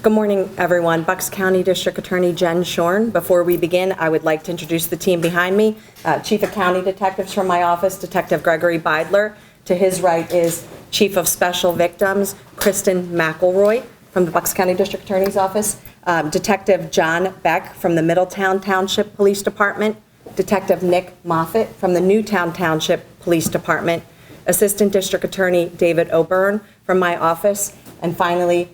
Good morning, everyone. Bucks County District Attorney Jen Schorn. Before we begin, I would like to introduce the team behind me. Chief of County Detectives from my office, Detective Gregory Beidler. To his right is Chief of Special Victims, Kristen McElroy from the Bucks County District Attorney's Office. Detective John Beck from the Middletown Township Police Department. Detective Nick Moffitt from the Newtown Township Police Department. Assistant District Attorney David O'Byrne from my office. And finally,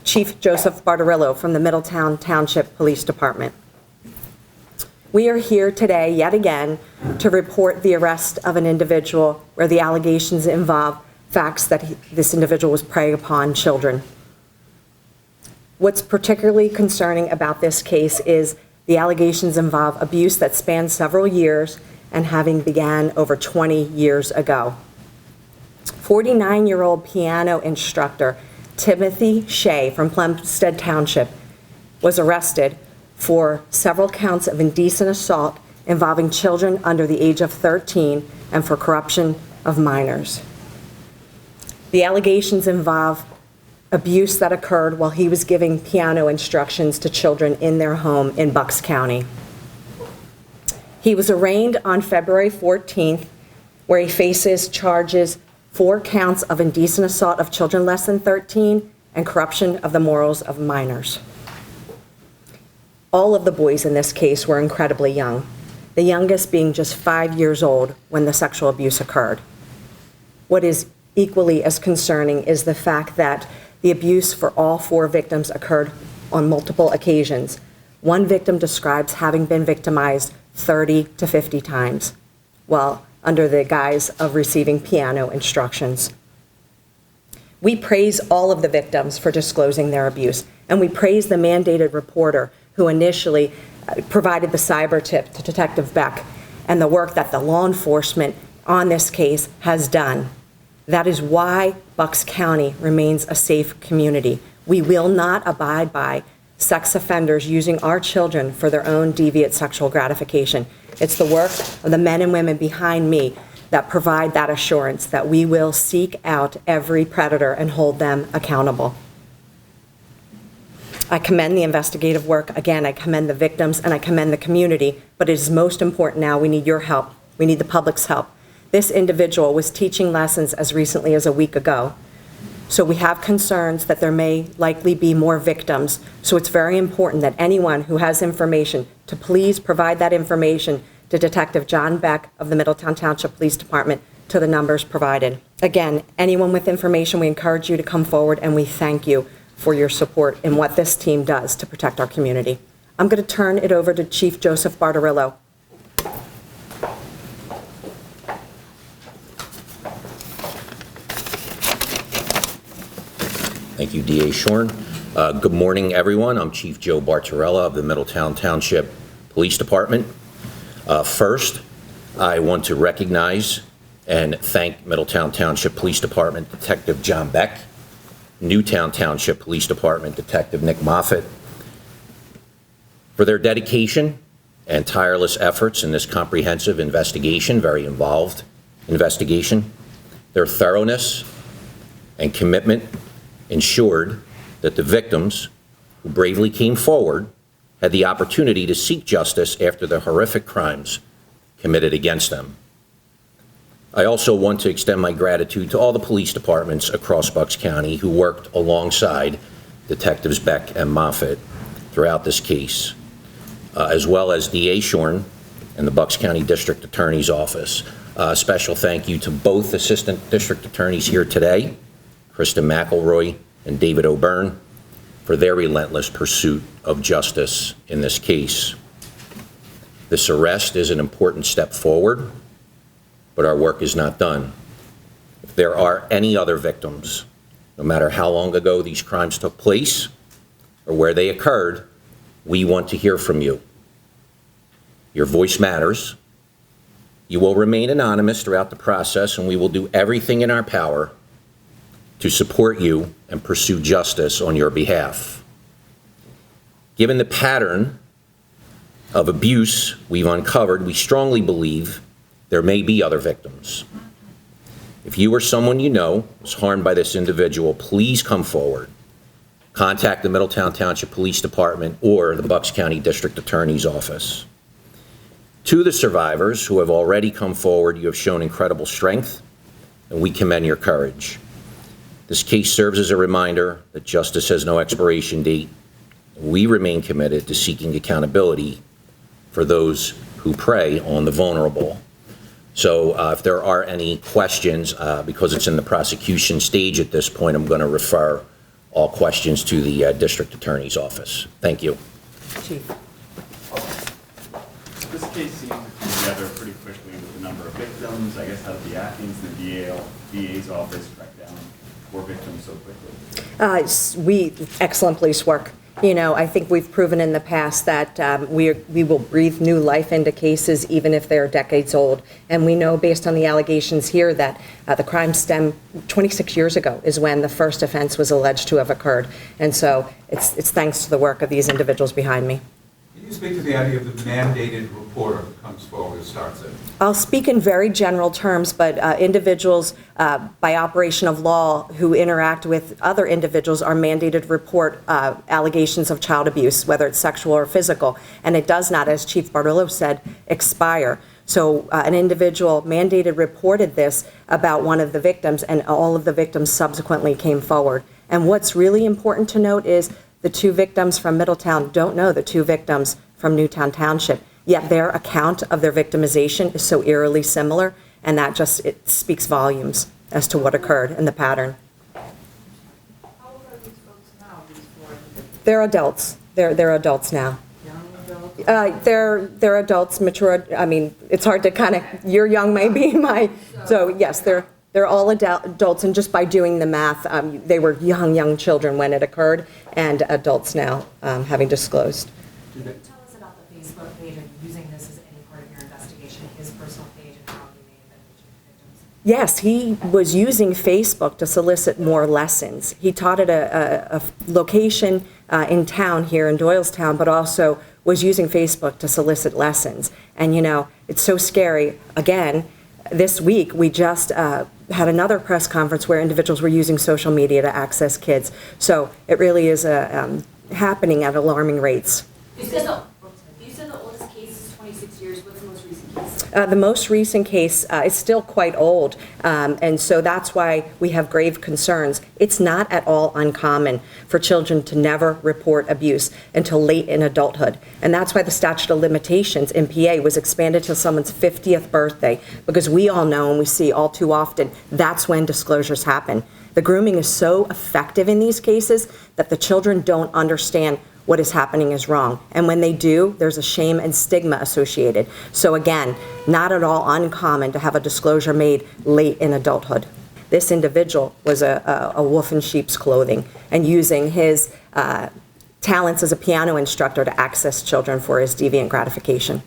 Chief Joseph Bartarillo from the Middletown Township Police Department. We are here today, yet again, to report the arrest of an individual where the allegations involve facts that this individual was preying upon children. What's particularly concerning about this case is the allegations involve abuse that spans several years and having began over 20 years ago. 49-year-old piano instructor Timothy Shay from Plumstead Township was arrested for several counts of indecent assault involving children under the age of 13 and for corruption of minors. The allegations involve abuse that occurred while he was giving piano instructions to children in their home in Bucks County. He was arraigned on February 14th, where he faces charges 4 counts of indecent assault of children less than 13 and corruption of the morals of minors. All of the boys in this case were incredibly young, the youngest being just 5 years old when the sexual abuse occurred. What is equally as concerning is the fact that the abuse for all 4 victims occurred on multiple occasions. One victim describes having been victimized 30 to 50 times, while under the guise of receiving piano instructions. We praise all of the victims for disclosing their abuse, and we praise the mandated reporter who initially provided the cyber tip to Detective Beck and the work that the law enforcement on this case has done. That is why Bucks County remains a safe community. We will not abide by sex offenders using our children for their own deviant sexual gratification. It's the work of the men and women behind me that provide that assurance that we will seek out every predator and hold them accountable. I commend the investigative work. Again, I commend the victims and I commend the community, but it is most important now we need your help. We need the public's help. This individual was teaching lessons as recently as a week ago. So we have concerns that there may likely be more victims. So it's very important that anyone who has information to please provide that information to Detective John Beck of the Middletown Township Police Department to the numbers provided. Again, anyone with information, we encourage you to come forward and we thank you for your support in what this team does to protect our community. I'm going to turn it over to Chief Joseph Bartarillo. Thank you, DA Schorn. Good morning, everyone. I'm Chief Joe Bartarella of the Middletown Township Police Department. First, I want to recognize and thank Middletown Township Police Department Detective John Beck, Newtown Township Police Department Detective Nick Moffitt for their dedication and tireless efforts in this comprehensive investigation, very involved investigation. Their thoroughness and commitment ensured that the victims who bravely came forward had the opportunity to seek justice after the horrific crimes committed against them. I also want to extend my gratitude to all the police departments across Bucks County who worked alongside Detectives Beck and Moffitt throughout this case, as well as DA Schorn and the Bucks County District Attorney's Office. A special thank you to both Assistant District Attorneys here today, Kristen McElroy and David O'Byrne, for their relentless pursuit of justice in this case. This arrest is an important step forward, but our work is not done. If there are any other victims, no matter how long ago these crimes took place or where they occurred, we want to hear from you. Your voice matters. You will remain anonymous throughout the process, and we will do everything in our power to support you and pursue justice on your behalf. Given the pattern of abuse we've uncovered, we strongly believe there may be other victims. If you or someone you know was harmed by this individual, please come forward. contact the Middletown Township Police Department or the Bucks County District Attorney's Office. To the survivors who have already come forward, you have shown incredible strength, and we commend your courage. This case serves as a reminder that justice has no expiration date. We remain committed to seeking accountability for those who prey on the vulnerable. So if there are any questions, because it's in the prosecution stage at this point, I'm going to refer all questions to the District Attorney's Office. Thank you. Chief. This case seemed to come together pretty quickly with the number of victims. I guess how did the Atkins and the DA's office track down 4 victims so quickly? Excellent police work. You know, I think we've proven in the past that we will breathe new life into cases even if they're decades old. And we know based on the allegations here that the crime stemmed 26 years ago is when the first offense was alleged to have occurred. And so it's thanks to the work of these individuals behind me. Can you speak to the idea of the mandated reporter who comes forward and starts it? I'll speak in very general terms, but individuals by operation of law who interact with other individuals are mandated to report allegations of child abuse, whether it's sexual or physical, and it does not, as Chief Bartolo said, expire. So an individual mandated reported this about one of the victims, and all of the victims subsequently came forward. And what's really important to note is the 2 victims from Middletown don't know the 2 victims from Newtown Township, yet their account of their victimization is so eerily similar, and that it speaks volumes as to what occurred and the pattern. How old are these folks now, these 4? They're adults. They're adults now. Young adults? They're adults, mature. I mean, it's hard to kind of, you're young maybe, so yes, they're all adults, and just by doing the math, they were young children when it occurred, and adults now, having disclosed. Can you tell us about the Facebook page and using this as any part of your investigation, his personal page, and how he may have been reaching victims? Yes, he was using Facebook to solicit more lessons. He taught at a location in town here in Doylestown, but also was using Facebook to solicit lessons. And you know, it's so scary. Again, this week we just had another press conference where individuals were using social media to access kids. So it really is happening at alarming rates. You said the oldest case is 26 years. What's the most recent case? The most recent case is still quite old, and so that's why we have grave concerns. It's not at all uncommon for children to never report abuse until late in adulthood, and that's why the statute of limitations in PA was expanded to someone's 50th birthday, because we all know and we see all too often that's when disclosures happen. The grooming is so effective in these cases that the children don't understand what is happening is wrong. And when they do, there's a shame and stigma associated. So again, not at all uncommon to have a disclosure made late in adulthood. This individual was a wolf in sheep's clothing and using his talents as a piano instructor to access children for his deviant gratification.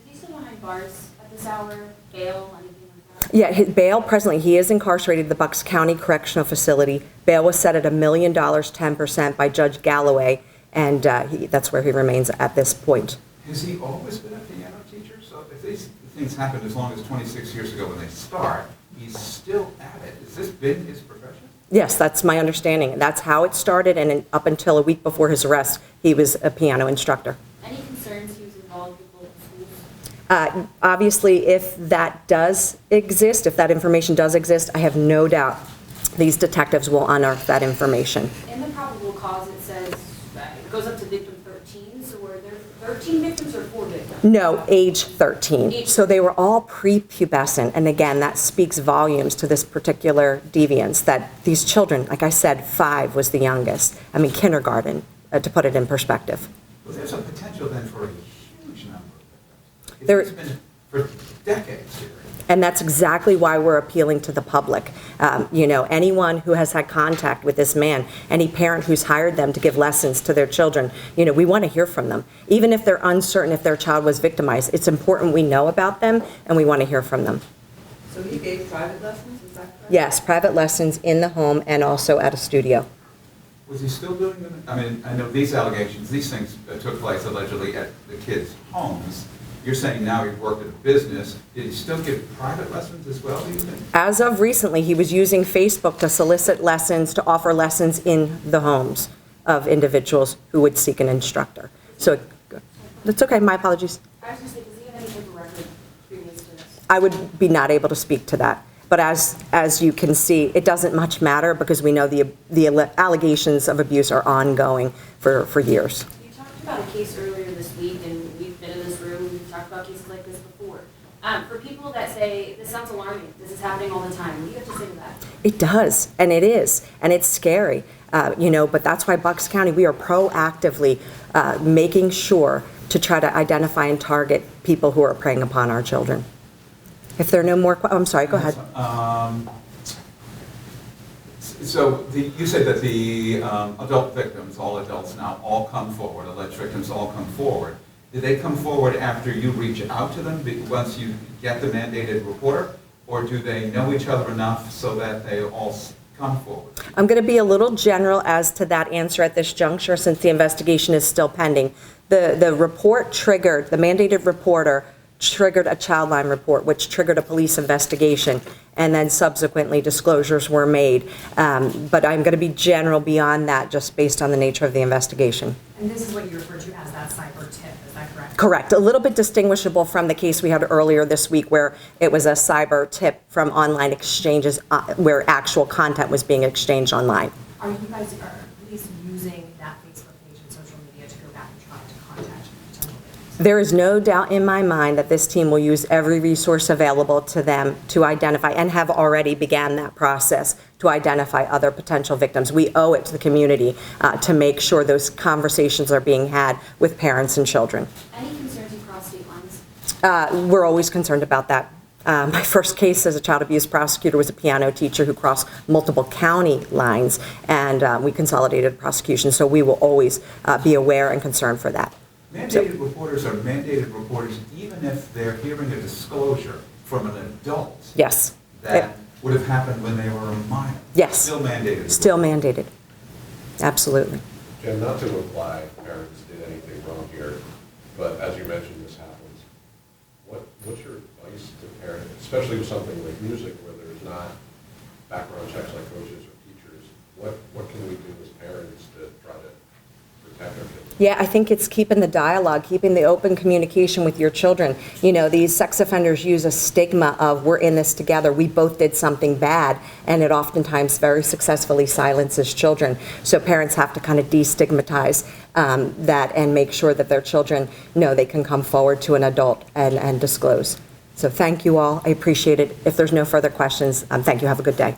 Is he still behind bars at this hour? Bail? Anything like that? Yeah, his bail presently, he is incarcerated at the Bucks County Correctional Facility. Bail was set at $1 million, 10% by Judge Galloway, and that's where he remains at this point. Has he always been a piano teacher? So if these things happen as long as 26 years ago when they start, he's still at it. Has this been his profession? Yes, that's my understanding. That's how it started, and up until a week before his arrest, he was a piano instructor. Any concerns he was involved with local schools? Obviously, if that does exist, if that information does exist, I have no doubt these detectives will unearth that information. In the probable cause, it says it goes up to victim 13. So were there 13 victims or 4 victims? No, age 13. Age So they were all prepubescent. And again, that speaks volumes to this particular deviance, that these children, like I said, 5 was the youngest. I mean, kindergarten, to put it in perspective. Well, there's a potential then for a huge number of victims. There- It's been for decades here. And that's exactly why we're appealing to the public. You know, anyone who has had contact with this man, any parent who's hired them to give lessons to their children, you know, we want to hear from them. Even if they're uncertain if their child was victimized, it's important we know about them and we want to hear from them. So he gave private lessons, is that correct? Yes, private lessons in the home and also at a studio. Was he still doing them? I mean, I know these allegations, these things took place allegedly at the kids' homes. You're saying now he worked at a business. Did he still give private lessons as well, do you think? As of recently, he was using Facebook to solicit lessons, to offer lessons in the homes. of individuals who would seek an instructor. So that's okay, my apologies. I was going to say, does he have any type of record previous to this? I would be not able to speak to that. But as you can see, it doesn't much matter because we know the allegations of abuse are ongoing for years. You talked about a case earlier this week, and we've been in this room, we've talked about cases like this before. For people that say, this sounds alarming, this is happening all the time, what do you have to say to that? It does, and it is, and it's scary, but that's why Bucks County, we are proactively making sure to try to identify and target people who are preying upon our children. If there are no more, I'm sorry, go ahead. So you said that the adult victims, all adults now, all come forward, alleged victims all come forward. Do they come forward after you reach out to them, once you get the mandated reporter, or do they know each other enough so that they all come forward? I'm going to be a little general as to that answer at this juncture since the investigation is still pending. The report triggered, the mandated reporter triggered a child line report, which triggered a police investigation, and then subsequently disclosures were made. But I'm going to be general beyond that, just based on the nature of the investigation. And this is what you refer to as that cyber tip, is that correct? Correct. A little bit distinguishable from the case we had earlier this week where it was a cyber tip from online exchanges where actual content was being exchanged online. Are you guys, are police using that Facebook page and social media to go back and try to contact potential victims? There is no doubt in my mind that this team will use every resource available to them to identify, and have already began that process, to identify other potential victims. We owe it to the community to make sure those conversations are being had with parents and children. Any concerns across state lines? We're always concerned about that. My first case as a child abuse prosecutor was a piano teacher who crossed multiple county lines, and we consolidated prosecution, so we will always be aware and concerned for that. Mandated reporters are mandated reporters even if they're hearing a disclosure from an adult. Yes. That would have happened when they were a minor. Yes. Still mandated. Still mandated. Absolutely. Jen, not to imply parents did anything wrong here, but as you mentioned, this happens. What's your advice to parents, especially with something like music where there's not background checks like coaches or teachers? What can we do as parents to try to protect our kids? Yeah, I think it's keeping the dialogue, keeping the open communication with your children. You know, these sex offenders use a stigma of we're in this together, we both did something bad, and it oftentimes very successfully silences children. So parents have to kind of destigmatize that and make sure that their children know they can come forward to an adult and disclose. So thank you all, I appreciate it. If there's no further questions, thank you, have a good day.